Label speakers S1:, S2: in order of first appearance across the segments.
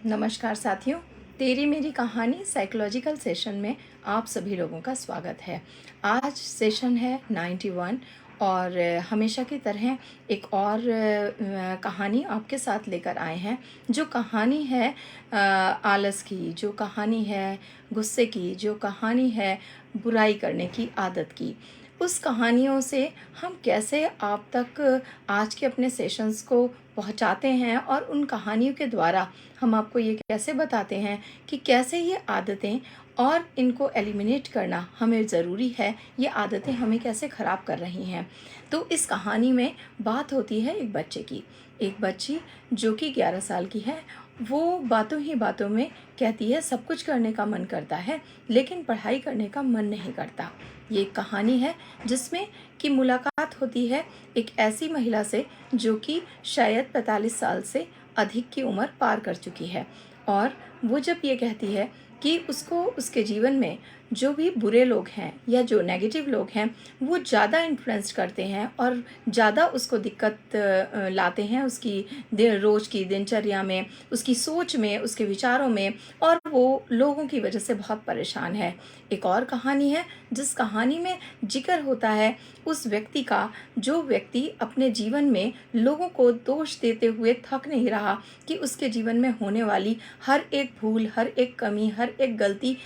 S1: नमस्कार साथियों, तेरी मेरी कहानी साइकोलॉजिकल सेशन में आप सभी लोगों का स्वागत है। आज सेशन है 91 और हमेशा की तरह एक और कहानी आपके साथ लेकर आए हैं। जो कहानी है आलस की, जो कहानी है गुस्से की, जो कहानी है बुराई करने की आदत की। उस कहानियों से हम कैसे आप तक आज के अपने सेशंस को पहुंचाते हैं और उन कहानियों के द्वारा हम आपको ये कैसे बताते हैं कि कैसे ये आदतें और इनको एलिमिनेट करना हमें ज़रूरी है, ये आदतें हमें कैसे ख़राब कर रही हैं। तो इस कहानी में बात होती है एक बच्चे की। एक बच्ची जो कि 11 साल की है, वो बातों ही बातों में कहती है सब कुछ करने का मन करता है लेकिन पढ़ाई करने का मन नहीं करता। ये एक कहानी है जिसमें कि मुलाकात होती है एक ऐसी महिला से जो कि शायद 45 साल से अधिक की उम्र पार कर चुकी है। और वो जब ये कहती है कि उसको उसके जीवन में जो भी बुरे लोग हैं या जो नेगेटिव लोग हैं वो ज़्यादा इन्फ्लुएंस करते हैं और ज़्यादा उसको दिक्कत लाते हैं उसकी रोज़ की दिनचर्या में, उसकी सोच में, उसके विचारों में, और वो लोगों की वजह से बहुत परेशान है। एक और कहानी है जिस कहानी में जिक्र होता है उस व्यक्ति का जो व्यक्ति अपने जीवन में लोगों को दोष देते हुए थक नहीं रहा कि उसके जीवन में होने वाली हर एक भूल, हर एक कमी, हर एक गलती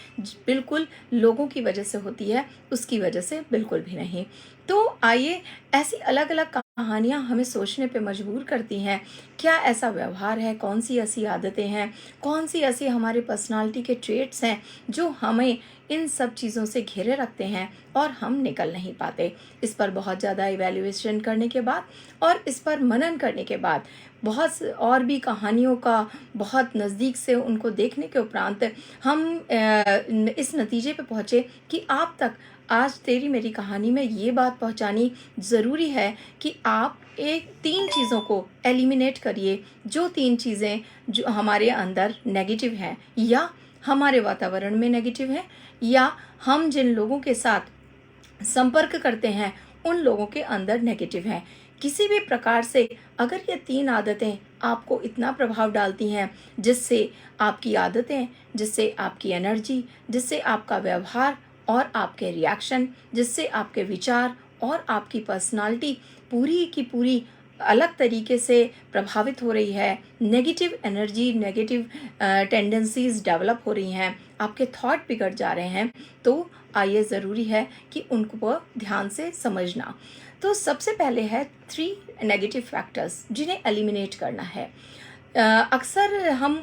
S1: बिल्कुल लोगों की वजह से होती है, उसकी वजह से बिल्कुल भी नहीं। तो आइए, ऐसी अलग अलग कहानियाँ हमें सोचने पे मजबूर करती हैं। क्या ऐसा व्यवहार है, कौन सी ऐसी आदतें हैं, कौन सी ऐसी हमारे पर्सनालिटी के ट्रेट्स हैं जो हमें इन सब चीज़ों से घेरे रखते हैं और हम निकल नहीं पाते। इस पर बहुत ज़्यादा इवैल्यूएशन करने के बाद और इस पर मनन करने के बाद, बहुत और भी कहानियों का बहुत नज़दीक से उनको देखने के उपरांत हम इस नतीजे पे पहुँचे कि आप तक आज तेरी मेरी कहानी में ये बात पहुँचानी ज़रूरी है कि आप एक 3 चीज़ों को एलिमिनेट करिए। जो 3 चीज़ें जो हमारे अंदर नेगेटिव हैं या हमारे वातावरण में नेगेटिव हैं या हम जिन लोगों के साथ संपर्क करते हैं उन लोगों के अंदर नेगेटिव हैं। किसी भी प्रकार से अगर ये 3 आदतें आपको इतना प्रभाव डालती हैं जिससे आपकी आदतें, जिससे आपकी एनर्जी, जिससे आपका व्यवहार और आपके रिएक्शन, जिससे आपके विचार और आपकी पर्सनालिटी पूरी की पूरी अलग तरीके से प्रभावित हो रही है, negative energy, negative tendencies develop हो रही हैं, आपके थॉट बिगड़ जा रहे हैं, तो आइए ज़रूरी है कि उनको ध्यान से समझना। तो सबसे पहले है 3 नेगेटिव फैक्टर्स जिन्हें एलिमिनेट करना है। अक्सर हम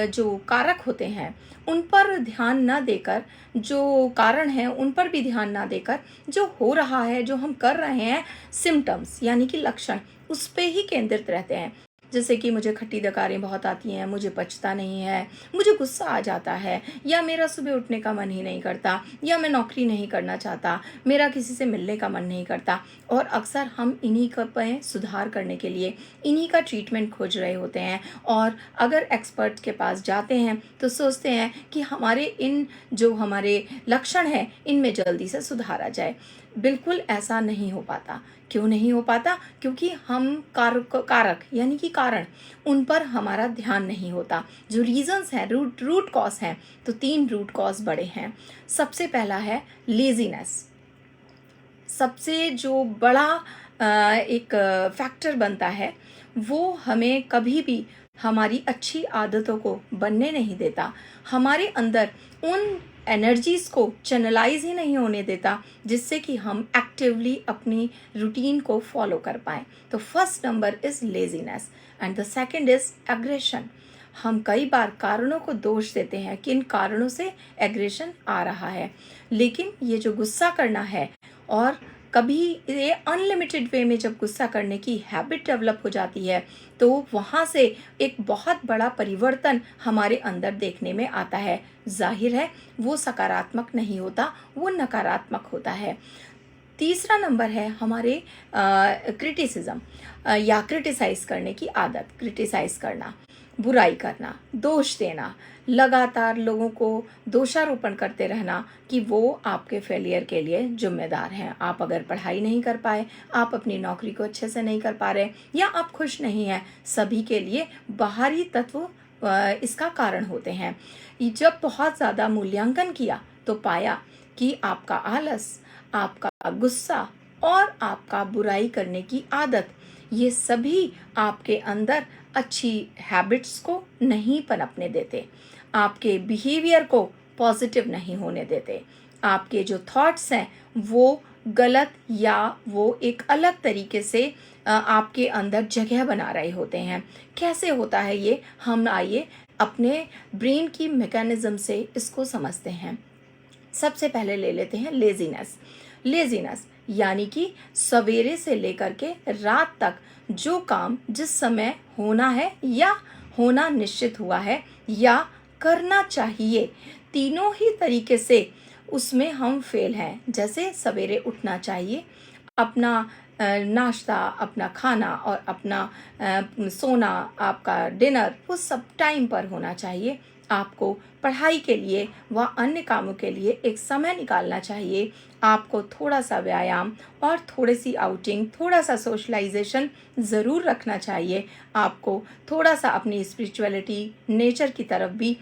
S1: जो कारक होते हैं उन पर ध्यान ना देकर, जो कारण हैं उन पर भी ध्यान ना देकर, जो हो रहा है, जो हम कर रहे हैं, सिम्टम्स यानी कि लक्षण, उस पे ही केंद्रित रहते हैं। जैसे कि मुझे खट्टी डकारें बहुत आती हैं, मुझे पचता नहीं है, मुझे गुस्सा आ जाता है, या मेरा सुबह उठने का मन ही नहीं करता, या मैं नौकरी नहीं करना चाहता, मेरा किसी से मिलने का मन नहीं करता। और अक्सर हम इन्हीं का पे सुधार करने के लिए इन्हीं का ट्रीटमेंट खोज रहे होते हैं और अगर एक्सपर्ट के पास जाते हैं तो सोचते हैं कि हमारे इन जो हमारे लक्षण हैं इनमें जल्दी से सुधार आ जाए। बिल्कुल ऐसा नहीं हो पाता। क्यों नहीं हो पाता? क्योंकि हम कारक यानी कि कारण, उन पर हमारा ध्यान नहीं होता। जो रीजंस हैं, रूट कॉज हैं, तो 3 रूट कॉज बड़े हैं। सबसे पहला है लेजीनेस। सबसे जो बड़ा एक फैक्टर बनता है वो हमें कभी भी हमारी अच्छी आदतों को बनने नहीं देता, हमारे अंदर उन एनर्जीज को चैनलाइज ही नहीं होने देता जिससे कि हम एक्टिवली अपनी रूटीन को फॉलो कर पाएँ। तो first number is laziness and the second is aggression. हम कई बार कारणों को दोष देते हैं कि इन कारणों से एग्रेशन आ रहा है, लेकिन ये जो गुस्सा करना है और कभी ये अनलिमिटेड वे में जब गुस्सा करने की हैबिट डेवलप हो जाती है तो वहाँ से एक बहुत बड़ा परिवर्तन हमारे अंदर देखने में आता है। जाहिर है वो सकारात्मक नहीं होता, वो नकारात्मक होता है। तीसरा नंबर है हमारे क्रिटिसिज्म या क्रिटिसाइज करने की आदत। क्रिटिसाइज करना, बुराई करना, दोष देना, लगातार लोगों को दोषारोपण करते रहना कि वो आपके फेलियर के लिए जिम्मेदार हैं। आप अगर पढ़ाई नहीं कर पाए, आप अपनी नौकरी को अच्छे से नहीं कर पा रहे, या आप खुश नहीं हैं, सभी के लिए बाहरी तत्व इसका कारण होते हैं। जब बहुत ज़्यादा मूल्यांकन किया तो पाया कि आपका आलस, आपका गुस्सा और आपका बुराई करने की आदत, ये सभी आपके अंदर अच्छी हैबिट्स को नहीं पनपने देते, आपके बिहेवियर को पॉजिटिव नहीं होने देते। आपके जो थॉट्स हैं वो गलत या वो एक अलग तरीके से आपके अंदर जगह बना रहे होते हैं। कैसे होता है ये, हम आइए अपने ब्रेन की मैकेनिज्म से इसको समझते हैं। सबसे पहले ले लेते हैं लेज़ीनेस। लेज़ीनेस यानी कि सवेरे से लेकर के रात तक जो काम जिस समय होना है या होना निश्चित हुआ है या करना चाहिए, तीनों ही तरीके से उसमें हम फेल हैं। जैसे सवेरे उठना चाहिए, अपना नाश्ता, अपना खाना और अपना सोना, आपका डिनर, वो सब टाइम पर होना चाहिए। आपको पढ़ाई के लिए व अन्य कामों के लिए एक समय निकालना चाहिए। आपको थोड़ा सा व्यायाम और थोड़ी सी आउटिंग, थोड़ा सा सोशलाइजेशन ज़रूर रखना चाहिए। आपको थोड़ा सा अपनी स्पिरिचुअलिटी, नेचर की तरफ भी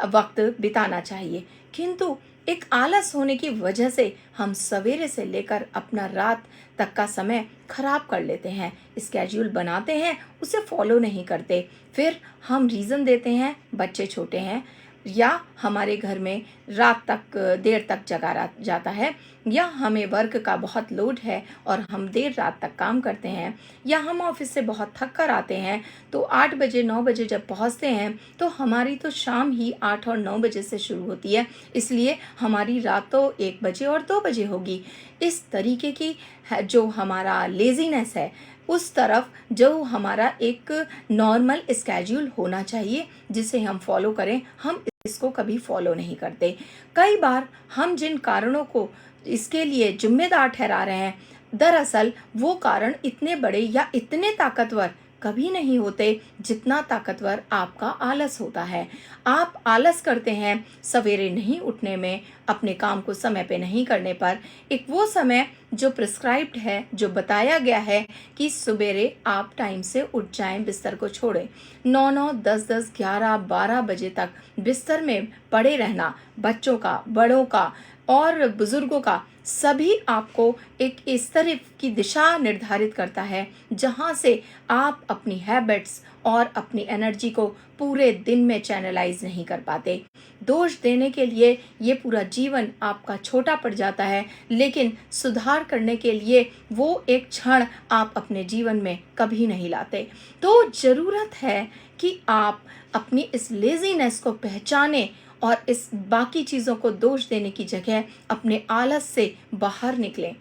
S1: वक्त बिताना चाहिए। किंतु एक आलस होने की वजह से हम सवेरे से लेकर अपना रात तक का समय खराब कर लेते हैं। स्केड्यूल बनाते हैं, उसे फॉलो नहीं करते। फिर हम रीज़न देते हैं बच्चे छोटे हैं, या हमारे घर में रात तक देर तक जगा जाता है, या हमें वर्क का बहुत लोड है और हम देर रात तक काम करते हैं, या हम ऑफिस से बहुत थक कर आते हैं तो 8 बजे 9 बजे जब पहुंचते हैं तो हमारी तो शाम ही 8 और 9 बजे से शुरू होती है, इसलिए हमारी रात तो 1 बजे और 2 बजे होगी। इस तरीके की जो हमारा लेज़ीनेस है, उस तरफ जो हमारा एक नॉर्मल स्केड्यूल होना चाहिए जिसे हम फॉलो करें, हम इसको कभी फॉलो नहीं करते। कई बार हम जिन कारणों को इसके लिए जिम्मेदार ठहरा रहे हैं, दरअसल वो कारण इतने बड़े या इतने ताकतवर कभी नहीं होते जितना ताकतवर आपका आलस होता है। आप आलस करते हैं सवेरे नहीं उठने में, अपने काम को समय पे नहीं करने पर। एक वो समय जो प्रिस्क्राइब्ड है, जो बताया गया है कि सवेरे आप टाइम से उठ जाएं, बिस्तर को छोड़ें। 9-9, 10-10, 11, 12 बजे तक बिस्तर में पड़े रहना, बच्चों का, बड़ों का और बुजुर्गों का, सभी आपको एक इस तरह की दिशा निर्धारित करता है जहां से आप अपनी हैबिट्स और एनर्जी एनर्जी को पूरे दिन में चैनलाइज नहीं कर पाते। दोष देने के लिए ये पूरा जीवन आपका छोटा पड़ जाता है, लेकिन सुधार करने के लिए वो एक क्षण आप अपने जीवन में कभी नहीं लाते। तो ज़रूरत है कि आप अपनी इस लेज़ीनेस को पहचानें और इस बाकी चीज़ों को दोष देने की जगह अपने आलस से बाहर निकलें।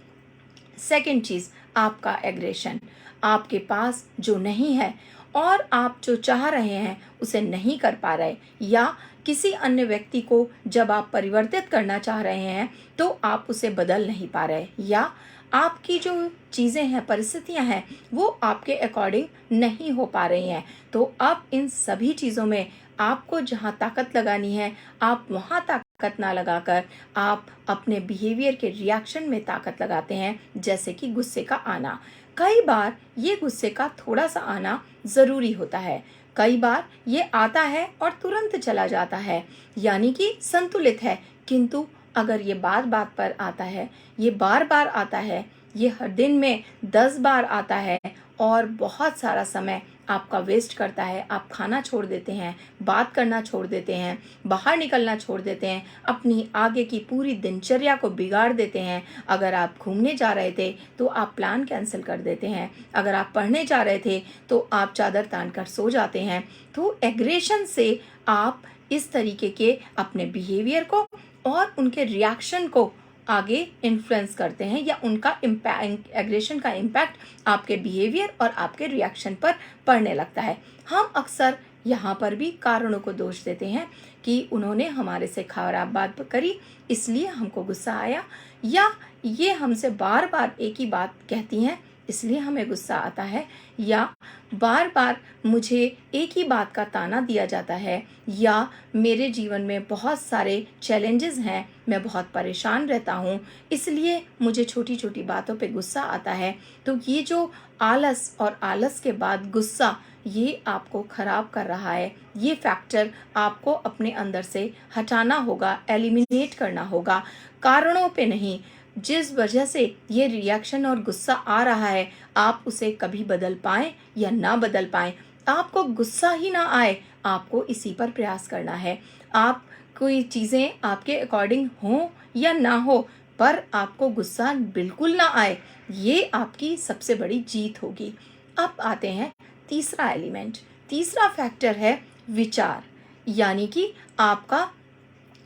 S1: सेकंड चीज़, आपका एग्रेशन। आपके पास जो नहीं है और आप जो चाह रहे हैं उसे नहीं कर पा रहे, या किसी अन्य व्यक्ति को जब आप परिवर्तित करना चाह रहे हैं तो आप उसे बदल नहीं पा रहे, या आपकी जो चीज़ें हैं, परिस्थितियां हैं, वो आपके अकॉर्डिंग नहीं हो पा रही हैं। तो अब इन सभी चीज़ों में आपको जहाँ ताकत लगानी है, आप वहाँ ताकत ना लगाकर आप अपने बिहेवियर के रिएक्शन में ताकत लगाते हैं, जैसे कि गुस्से का आना। कई बार ये गुस्से का थोड़ा सा आना ज़रूरी होता है, कई बार ये आता है और तुरंत चला जाता है, यानी कि संतुलित है। किंतु अगर ये बार बार पर आता है, ये बार बार आता है, ये हर दिन में 10 बार आता है और बहुत सारा समय आपका वेस्ट करता है, आप खाना छोड़ देते हैं, बात करना छोड़ देते हैं, बाहर निकलना छोड़ देते हैं, अपनी आगे की पूरी दिनचर्या को बिगाड़ देते हैं। अगर आप घूमने जा रहे थे तो आप प्लान कैंसिल कर देते हैं, अगर आप पढ़ने जा रहे थे तो आप चादर तान कर सो जाते हैं। तो एग्रेशन से आप इस तरीके के अपने बिहेवियर को और उनके रिएक्शन को आगे इन्फ्लुएंस करते हैं, या उनका एग्रेशन का इम्पैक्ट आपके बिहेवियर और आपके रिएक्शन पर पड़ने लगता है। हम अक्सर यहाँ पर भी कारणों को दोष देते हैं कि उन्होंने हमारे से खराब बात करी इसलिए हमको गुस्सा आया, या ये हमसे बार बार एक ही बात कहती हैं इसलिए हमें गुस्सा आता है, या बार बार मुझे एक ही बात का ताना दिया जाता है, या मेरे जीवन में बहुत सारे चैलेंजेस हैं, मैं बहुत परेशान रहता हूँ इसलिए मुझे छोटी छोटी बातों पे गुस्सा आता है। तो ये जो आलस और आलस के बाद गुस्सा, ये आपको ख़राब कर रहा है, ये फैक्टर आपको अपने अंदर से हटाना होगा, एलिमिनेट करना होगा, कारणों पे नहीं। जिस वजह से ये रिएक्शन और गुस्सा आ रहा है, आप उसे कभी बदल पाएँ या ना बदल पाएँ, आपको गुस्सा ही ना आए, आपको इसी पर प्रयास करना है। आप कोई चीज़ें आपके अकॉर्डिंग हों या ना हो, पर आपको गुस्सा बिल्कुल ना आए, ये आपकी सबसे बड़ी जीत होगी। अब आते हैं तीसरा एलिमेंट, तीसरा फैक्टर है विचार, यानी कि आपका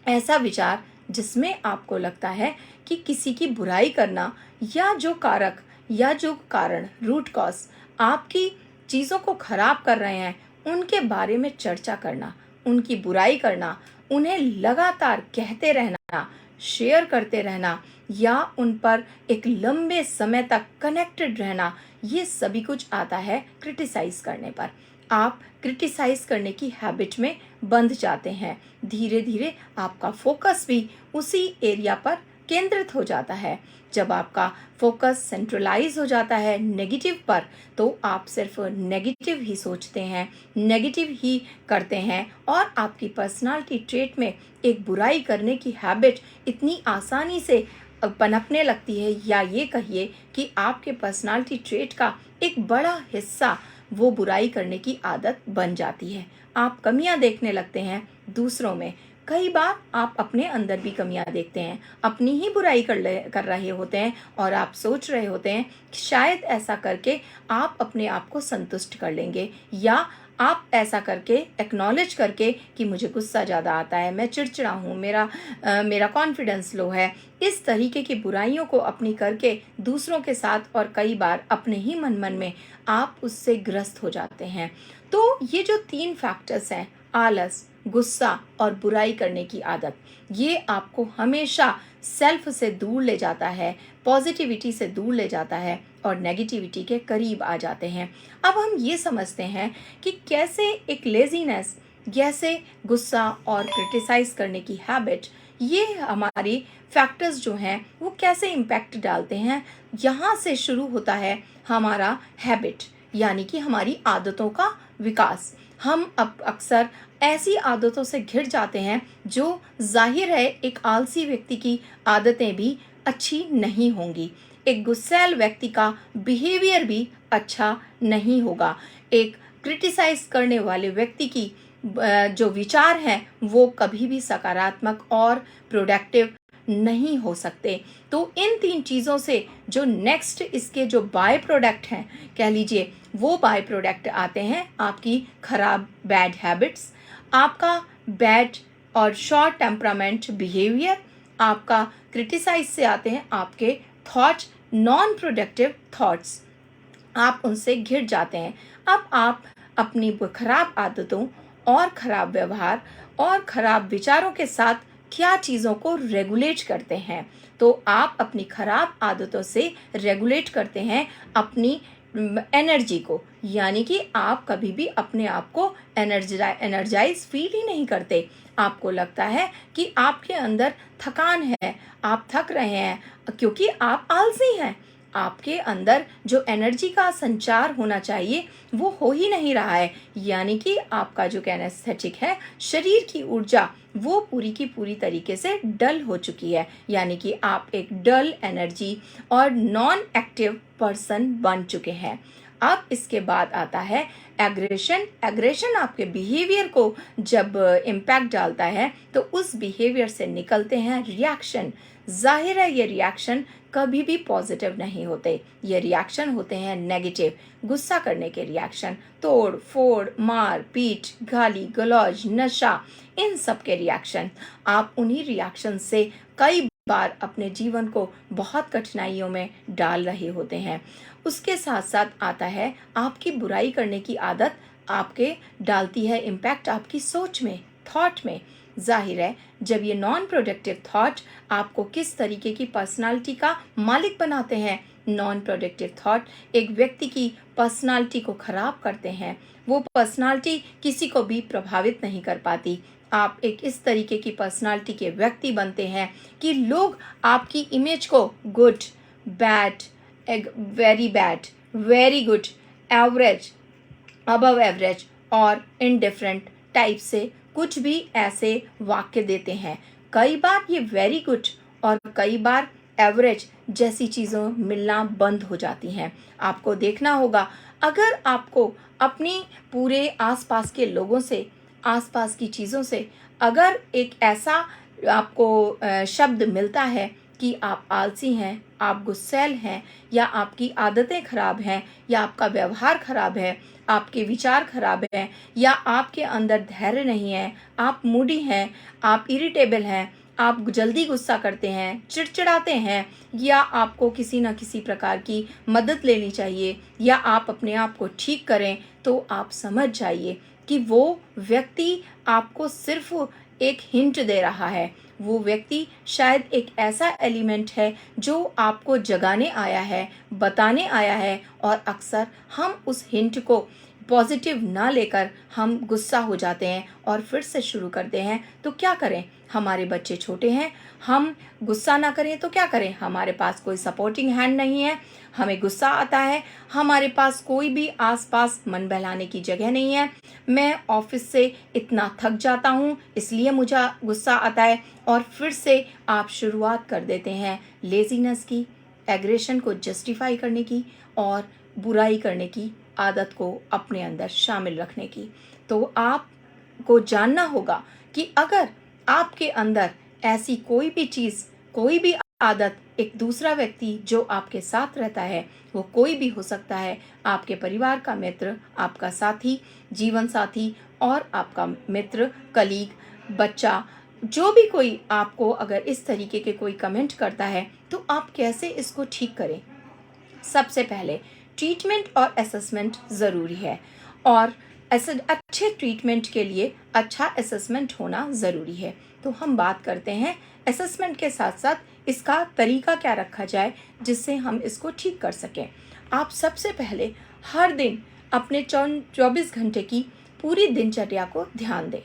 S1: ऐसा विचार जिसमें आपको लगता है कि किसी की बुराई करना या जो कारक या जो कारण रूट कॉज आपकी चीज़ों को खराब कर रहे हैं, उनके बारे में चर्चा करना, उनकी बुराई करना, उन्हें लगातार कहते रहना, शेयर करते रहना या उन पर एक लंबे समय तक कनेक्टेड रहना, ये सभी कुछ आता है क्रिटिसाइज करने पर। आप क्रिटिसाइज करने की हैबिट में बंध जाते हैं। धीरे धीरे आपका फोकस भी उसी एरिया पर केंद्रित हो जाता है। जब आपका फोकस सेंट्रलाइज हो जाता है नेगेटिव पर, तो आप सिर्फ नेगेटिव ही सोचते हैं, नेगेटिव ही करते हैं और आपकी पर्सनालिटी ट्रेट में एक बुराई करने की हैबिट इतनी आसानी से पनपने लगती है, या ये कहिए कि आपके पर्सनालिटी ट्रेट का एक बड़ा हिस्सा वो बुराई करने की आदत बन जाती है। आप कमियां देखने लगते हैं दूसरों में। कई बार आप अपने अंदर भी कमियां देखते हैं, अपनी ही बुराई कर रहे होते हैं और आप सोच रहे होते हैं कि शायद ऐसा करके आप अपने आप को संतुष्ट कर लेंगे, या आप ऐसा करके एक्नॉलेज करके कि मुझे गुस्सा ज़्यादा आता है, मैं चिड़चिड़ा हूँ, मेरा कॉन्फिडेंस लो है, इस तरीके की बुराइयों को अपनी करके दूसरों के साथ और कई बार अपने ही मन में आप उससे ग्रस्त हो जाते हैं। तो ये जो 3 फैक्टर्स हैं, आलस, गुस्सा और बुराई करने की आदत, ये आपको हमेशा सेल्फ से दूर ले जाता है, पॉजिटिविटी से दूर ले जाता है और नेगेटिविटी के करीब आ जाते हैं। अब हम ये समझते हैं कि कैसे एक लेजीनेस, जैसे गुस्सा और क्रिटिसाइज करने की हैबिट, ये हमारी फैक्टर्स जो हैं वो कैसे इम्पैक्ट डालते हैं। यहाँ से शुरू होता है हमारा हैबिट, यानी कि हमारी आदतों का विकास। हम अब अक्सर ऐसी आदतों से घिर जाते हैं जो जाहिर है एक आलसी व्यक्ति की आदतें भी अच्छी नहीं होंगी, एक गुस्सैल व्यक्ति का बिहेवियर भी अच्छा नहीं होगा, एक क्रिटिसाइज करने वाले व्यक्ति की जो विचार हैं वो कभी भी सकारात्मक और प्रोडक्टिव नहीं हो सकते। तो इन 3 चीज़ों से जो नेक्स्ट इसके जो बाय प्रोडक्ट हैं, कह लीजिए वो बाय प्रोडक्ट आते हैं आपकी खराब बैड हैबिट्स, आपका बैड और शॉर्ट टेम्परामेंट बिहेवियर, आपका क्रिटिसाइज से आते हैं आपके थॉट्स, नॉन प्रोडक्टिव थॉट्स, आप उनसे घिर जाते हैं। अब आप अपनी खराब आदतों और खराब व्यवहार और खराब विचारों के साथ क्या चीज़ों को रेगुलेट करते हैं। तो आप अपनी खराब आदतों से रेगुलेट करते हैं अपनी एनर्जी को, यानी कि आप कभी भी अपने आप को एनर्जाइज फील ही नहीं करते। आपको लगता है कि आपके अंदर थकान है, आप थक रहे हैं क्योंकि आप आलसी हैं। आपके अंदर जो एनर्जी का संचार होना चाहिए वो हो ही नहीं रहा है, यानी कि आपका जो कैनेस्थेटिक है, शरीर की ऊर्जा, वो पूरी की पूरी तरीके से डल हो चुकी है, यानी कि आप एक डल एनर्जी और नॉन एक्टिव पर्सन बन चुके हैं। अब इसके बाद आता है एग्रेशन। एग्रेशन आपके बिहेवियर को जब इम्पैक्ट डालता है तो उस बिहेवियर से निकलते हैं रिएक्शन। जाहिर है ये रिएक्शन कभी भी पॉजिटिव नहीं होते, ये रिएक्शन होते हैं नेगेटिव। गुस्सा करने के रिएक्शन, तोड़ फोड़, मार पीट, गाली गलौज, नशा, इन सब के रिएक्शन। आप उन्हीं रिएक्शन से कई बार अपने जीवन को बहुत कठिनाइयों में डाल रहे होते हैं। उसके साथ साथ आता है आपकी बुराई करने की आदत आपके डालती है इम्पैक्ट आपकी सोच में, थॉट में। जाहिर है जब ये नॉन प्रोडक्टिव थॉट आपको किस तरीके की पर्सनालिटी का मालिक बनाते हैं। नॉन प्रोडक्टिव थॉट एक व्यक्ति की पर्सनालिटी को खराब करते हैं, वो पर्सनालिटी किसी को भी प्रभावित नहीं कर पाती। आप एक इस तरीके की पर्सनालिटी के व्यक्ति बनते हैं कि लोग आपकी इमेज को good, bad, very bad, very good, average, above average और इनडिफरेंट टाइप से कुछ भी ऐसे वाक्य देते हैं। कई बार ये वेरी गुड और कई बार एवरेज जैसी चीज़ों मिलना बंद हो जाती हैं। आपको देखना होगा, अगर आपको अपनी पूरे आसपास के लोगों से, आसपास की चीज़ों से अगर एक ऐसा आपको शब्द मिलता है कि आप आलसी हैं, आप गुस्सैल हैं, या आपकी आदतें खराब हैं, या आपका व्यवहार खराब है, आपके विचार खराब हैं, या आपके अंदर धैर्य नहीं है, आप मूडी हैं, आप इरिटेबल हैं, आप जल्दी गुस्सा करते हैं, चिड़चिड़ाते हैं, या आपको किसी न किसी प्रकार की मदद लेनी चाहिए, या आप अपने आप को ठीक करें, तो आप समझ जाइए कि वो व्यक्ति आपको सिर्फ एक हिंट दे रहा है। वो व्यक्ति शायद एक ऐसा एलिमेंट है जो आपको जगाने आया है, बताने आया है, और अक्सर हम उस हिंट को पॉजिटिव ना लेकर हम गुस्सा हो जाते हैं और फिर से शुरू करते हैं। तो क्या करें? हमारे बच्चे छोटे हैं, हम गुस्सा ना करें तो क्या करें? हमारे पास कोई सपोर्टिंग हैंड नहीं है, हमें गुस्सा आता है, हमारे पास कोई भी आसपास मन बहलाने की जगह नहीं है, मैं ऑफिस से इतना थक जाता हूँ इसलिए मुझे गुस्सा आता है, और फिर से आप शुरुआत कर देते हैं लेजीनेस की, एग्रेशन को जस्टिफाई करने की, और बुराई करने की आदत को अपने अंदर शामिल रखने की। तो आपको जानना होगा कि अगर आपके अंदर ऐसी कोई भी चीज़, कोई भी आदत, एक दूसरा व्यक्ति जो आपके साथ रहता है, वो कोई भी हो सकता है, आपके परिवार का मित्र, आपका साथी, जीवन साथी, और आपका मित्र, कलीग, बच्चा, जो भी कोई आपको अगर इस तरीके के कोई कमेंट करता है, तो आप कैसे इसको ठीक करें? सबसे पहले ट्रीटमेंट और असेसमेंट ज़रूरी है, और अच्छे ट्रीटमेंट के लिए अच्छा असेसमेंट होना ज़रूरी है। तो हम बात करते हैं असेसमेंट के साथ साथ इसका तरीका क्या रखा जाए जिससे हम इसको ठीक कर सकें। आप सबसे पहले हर दिन अपने 24 घंटे की पूरी दिनचर्या को ध्यान दें।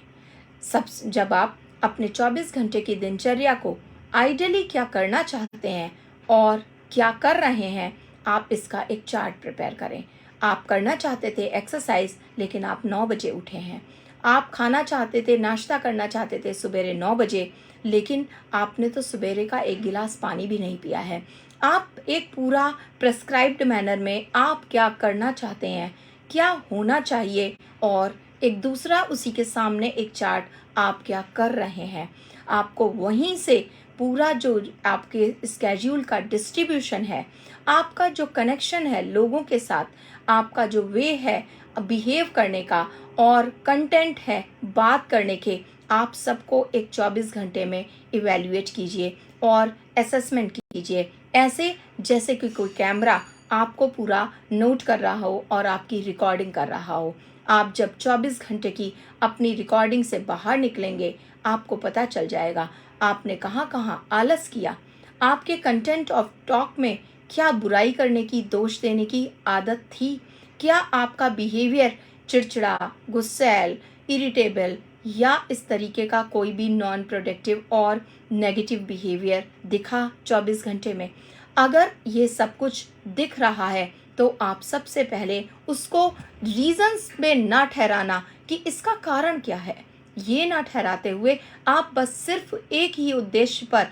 S1: जब आप अपने 24 घंटे की दिनचर्या को आइडियली क्या करना चाहते हैं और क्या कर रहे हैं, आप इसका एक चार्ट प्रिपेयर करें। आप करना चाहते थे एक्सरसाइज, लेकिन आप 9 बजे उठे हैं। आप खाना चाहते थे, नाश्ता करना चाहते थे सुबेरे 9 बजे, लेकिन आपने तो सुबेरे का एक गिलास पानी भी नहीं पिया है। आप एक पूरा प्रेस्क्राइब्ड मैनर में आप क्या करना चाहते हैं, क्या होना चाहिए, और एक दूसरा उसी के सामने एक चार्ट, आप क्या कर रहे हैं। आपको वहीं से पूरा जो आपके स्केड्यूल का डिस्ट्रीब्यूशन है, आपका जो कनेक्शन है लोगों के साथ, आपका जो वे है बिहेव करने का और कंटेंट है बात करने के, आप सबको एक 24 घंटे में इवैल्यूएट कीजिए और असेसमेंट कीजिए। ऐसे जैसे कि कोई कैमरा आपको पूरा नोट कर रहा हो और आपकी रिकॉर्डिंग कर रहा हो। आप जब 24 घंटे की अपनी रिकॉर्डिंग से बाहर निकलेंगे, आपको पता चल जाएगा आपने कहाँ कहाँ आलस किया, आपके कंटेंट ऑफ टॉक में क्या बुराई करने की, दोष देने की आदत थी, क्या आपका बिहेवियर चिड़चिड़ा, गुस्सैल, इरिटेबल, या इस तरीके का कोई भी नॉन प्रोडक्टिव और नेगेटिव बिहेवियर दिखा 24 घंटे में। अगर ये सब कुछ दिख रहा है तो आप सबसे पहले उसको रीजंस में ना ठहराना कि इसका कारण क्या है, ये ना ठहराते हुए आप बस सिर्फ एक ही उद्देश्य पर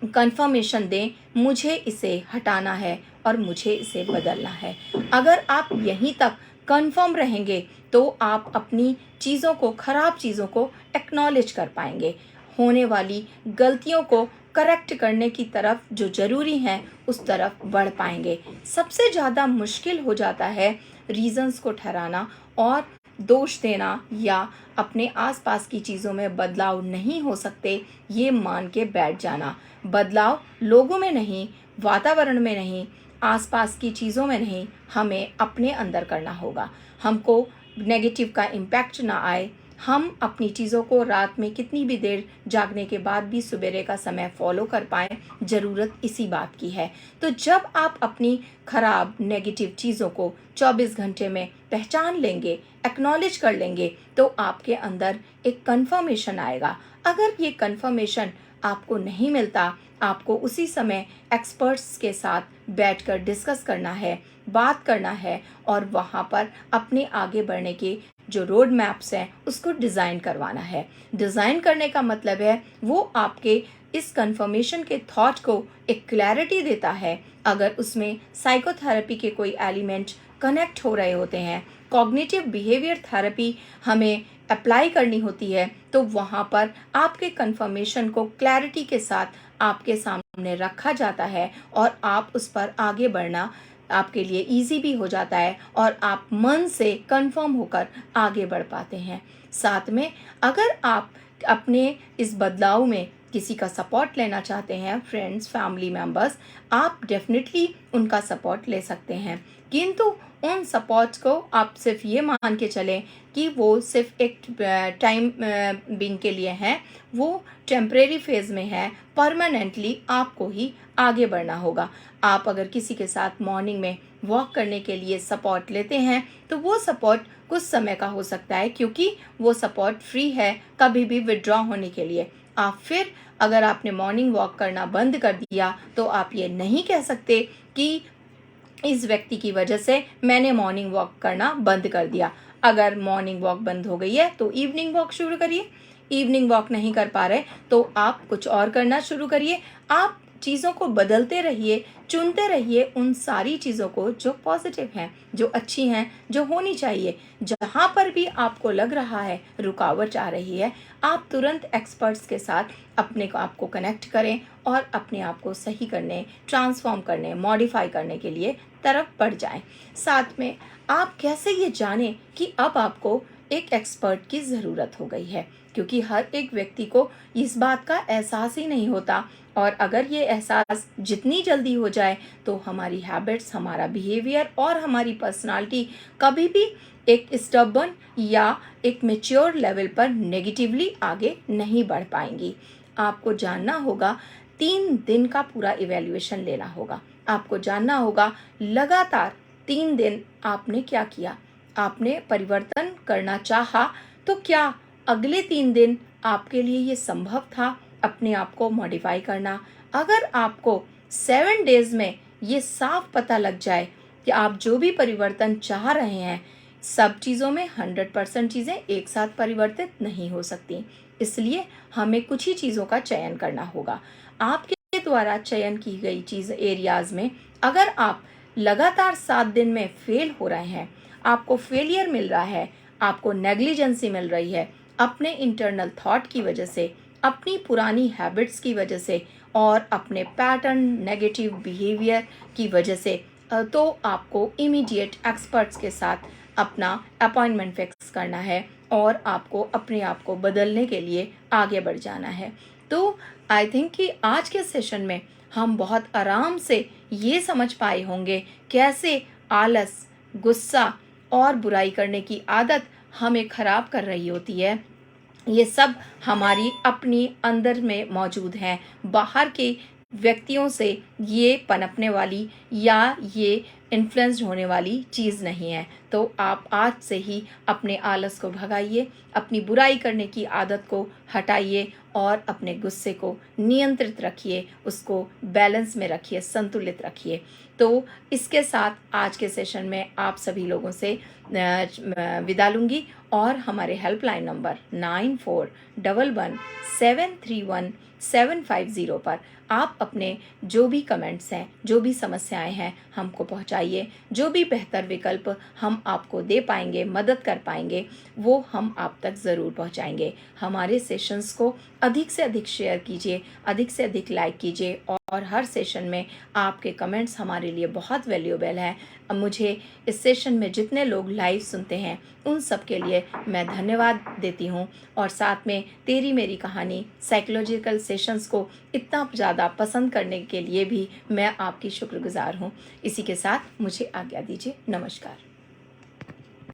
S1: कंफर्मेशन दें, मुझे इसे हटाना है और मुझे इसे बदलना है। अगर आप यहीं तक कंफर्म रहेंगे तो आप अपनी चीज़ों को, खराब चीज़ों को एक्नॉलेज कर पाएंगे, होने वाली गलतियों को करेक्ट करने की तरफ जो ज़रूरी हैं उस तरफ बढ़ पाएंगे। सबसे ज़्यादा मुश्किल हो जाता है रीजंस को ठहराना और दोष देना, या अपने आसपास की चीज़ों में बदलाव नहीं हो सकते ये मान के बैठ जाना। बदलाव लोगों में नहीं, वातावरण में नहीं, आसपास की चीज़ों में नहीं, हमें अपने अंदर करना होगा। हमको नेगेटिव का इम्पैक्ट ना आए, हम अपनी चीज़ों को रात में कितनी भी देर जागने के बाद भी सुबेरे का समय फॉलो कर पाएँ, ज़रूरत इसी बात की है। तो जब आप अपनी खराब नेगेटिव चीज़ों को 24 घंटे में पहचान लेंगे, एक्नॉलेज कर लेंगे, तो आपके अंदर एक कन्फर्मेशन आएगा। अगर ये कन्फर्मेशन आपको नहीं मिलता, आपको उसी समय एक्सपर्ट्स के साथ बैठकर डिस्कस करना है, बात करना है और वहाँ पर अपने आगे बढ़ने के जो रोड मैप्स हैं उसको डिज़ाइन करवाना है। डिज़ाइन करने का मतलब है वो आपके इस कन्फर्मेशन के थॉट को एक क्लैरिटी देता है। अगर उसमें साइकोथेरेपी के कोई एलिमेंट कनेक्ट हो रहे होते हैं, कॉग्निटिव बिहेवियर थेरेपी हमें अप्लाई करनी होती है, तो वहाँ पर आपके कन्फर्मेशन को क्लैरिटी के साथ आपके सामने रखा जाता है और आप उस पर आगे बढ़ना आपके लिए इजी भी हो जाता है और आप मन से कंफर्म होकर आगे बढ़ पाते हैं। साथ में अगर आप अपने इस बदलाव में किसी का सपोर्ट लेना चाहते हैं, फ्रेंड्स, फैमिली मेम्बर्स, आप डेफिनेटली उनका सपोर्ट ले सकते हैं, किंतु उन सपोर्ट्स को आप सिर्फ ये मान के चलें कि वो सिर्फ एक टाइम बिंग के लिए हैं, वो टेम्परेरी फेज़ में है। परमानेंटली आपको ही आगे बढ़ना होगा। आप अगर किसी के साथ मॉर्निंग में वॉक करने के लिए सपोर्ट लेते हैं तो वो सपोर्ट कुछ समय का हो सकता है, क्योंकि वो सपोर्ट फ्री है कभी भी विड्रॉ होने के लिए। आप फिर अगर आपने मॉर्निंग वॉक करना बंद कर दिया तो आप ये नहीं कह सकते कि इस व्यक्ति की वजह से मैंने मॉर्निंग वॉक करना बंद कर दिया। अगर मॉर्निंग वॉक बंद हो गई है तो इवनिंग वॉक शुरू करिए। इवनिंग वॉक नहीं कर पा रहे तो आप कुछ और करना शुरू करिए। आप चीज़ों को बदलते रहिए, चुनते रहिए उन सारी चीज़ों को जो पॉजिटिव हैं, जो अच्छी हैं, जो होनी चाहिए। जहाँ पर भी आपको लग रहा है रुकावट आ रही है, आप तुरंत एक्सपर्ट्स के साथ अपने आप को कनेक्ट करें और अपने आप को सही करने, ट्रांसफॉर्म करने, मॉडिफाई करने के लिए तरफ बढ़ जाएं। साथ में आप कैसे ये जानें कि अब आपको एक एक्सपर्ट की ज़रूरत हो गई है, क्योंकि हर एक व्यक्ति को इस बात का एहसास ही नहीं होता। और अगर ये एहसास जितनी जल्दी हो जाए तो हमारी हैबिट्स, हमारा बिहेवियर और हमारी पर्सनालिटी कभी भी एक स्टबर्न या एक मैच्योर लेवल पर नेगेटिवली आगे नहीं बढ़ पाएंगी। आपको जानना होगा, 3 दिन का पूरा इवैल्यूएशन लेना होगा। आपको जानना होगा लगातार 3 दिन आपने क्या किया। आपने परिवर्तन करना चाहा तो क्या अगले 3 दिन आपके लिए ये संभव था अपने आप को मॉडिफाई करना? अगर आपको 7 डेज में ये साफ पता लग जाए कि आप जो भी परिवर्तन चाह रहे हैं, सब चीज़ों में 100% चीज़ें एक साथ परिवर्तित नहीं हो सकती, इसलिए हमें कुछ ही चीज़ों का चयन करना होगा। आपके द्वारा चयन की गई चीज़ एरियाज़ में अगर आप लगातार 7 दिन में फेल हो रहे हैं, आपको फेलियर मिल रहा है, आपको नेग्लिजेंसी मिल रही है अपने इंटरनल थॉट की वजह से, अपनी पुरानी हैबिट्स की वजह से और अपने पैटर्न नेगेटिव बिहेवियर की वजह से, तो आपको इमीडिएट एक्सपर्ट्स के साथ अपना अपॉइंटमेंट फिक्स करना है और आपको अपने आप को बदलने के लिए आगे बढ़ जाना है। तो आई थिंक कि आज के सेशन में हम बहुत आराम से ये समझ पाए होंगे कैसे आलस, गुस्सा और बुराई करने की आदत हमें ख़राब कर रही होती है। ये सब हमारी अपनी अंदर में मौजूद हैं, बाहर के व्यक्तियों से ये पनपने वाली या ये इन्फ्लुएंस्ड होने वाली चीज़ नहीं है। तो आप आज से ही अपने आलस को भगाइए, अपनी बुराई करने की आदत को हटाइए और अपने गुस्से को नियंत्रित रखिए, उसको बैलेंस में रखिए, संतुलित रखिए। तो इसके साथ आज के सेशन में आप सभी लोगों से विदा लूँगी और हमारे हेल्पलाइन नंबर 9411731750 पर आप अपने जो भी कमेंट्स हैं, जो भी समस्याएं हैं हमको पहुंचाइए। जो भी बेहतर विकल्प हम आपको दे पाएंगे, मदद कर पाएंगे, वो हम आप तक ज़रूर पहुंचाएंगे। हमारे सेशंस को अधिक से अधिक शेयर कीजिए, अधिक से अधिक लाइक कीजिए और हर सेशन में आपके कमेंट्स हमारे लिए बहुत वैल्यूएबल हैं। मुझे इस सेशन में जितने लोग लाइव सुनते हैं उन सब के लिए मैं धन्यवाद देती हूँ और साथ में तेरी मेरी कहानी साइकोलॉजिकल सेशंस को इतना ज़्यादा पसंद करने के लिए भी मैं आपकी शुक्रगुजार हूँ। इसी के साथ मुझे आज्ञा दीजिए। नमस्कार।